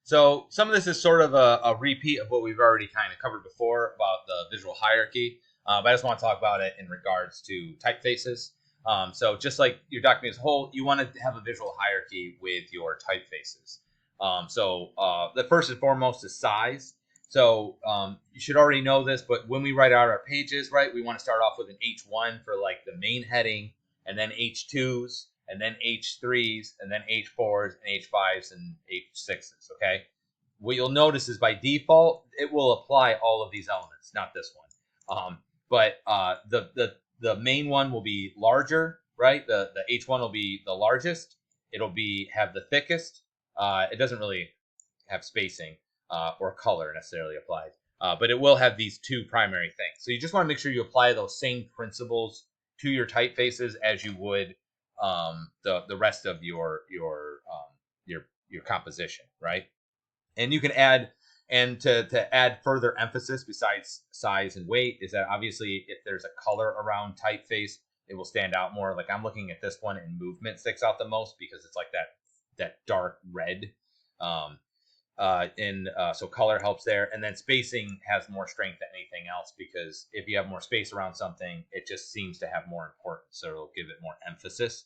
So some of this is sort of a repeat of what we've already kind of covered before about the visual hierarchy, but I just want to talk about it in regards to typefaces. So just like your document as a whole, you want to have a visual hierarchy with your typefaces. The first and foremost is size. So you should already know this, but when we write out our pages, right, we want to start off with an H1 for like the main heading, and then H2s, and then H3s, and then H4s, and H5s, and H6s, okay? What you'll notice is by default, it will apply all of these elements, not this one. The main one will be larger, right? The H1 will be the largest. It'll have the thickest. It doesn't really have spacing or color necessarily applied. But it will have these two primary things. So you just want to make sure you apply those same principles to your typefaces as you would the rest of your composition, right? And you can add, and to add further emphasis besides size and weight is that obviously if there's a color around typeface, it will stand out more. Like I'm looking at this one, and movement sticks out the most because it's like that dark red. Um, so color helps there, and then spacing has more strength than anything else because if you have more space around something, it just seems to have more importance, so it'll give it more emphasis.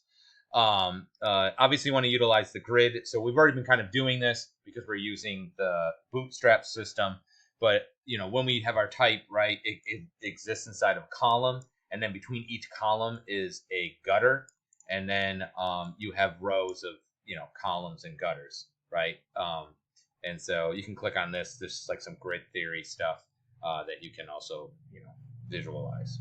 Obviously, you want to utilize the grid. So we've already been kind of doing this because we're using the bootstrap system. But when we have our type, right, it exists inside of a column, and then between each column is a gutter, and then you have rows of columns and gutters, right? And so you can click on this. There's like some grid theory stuff that you can also visualize.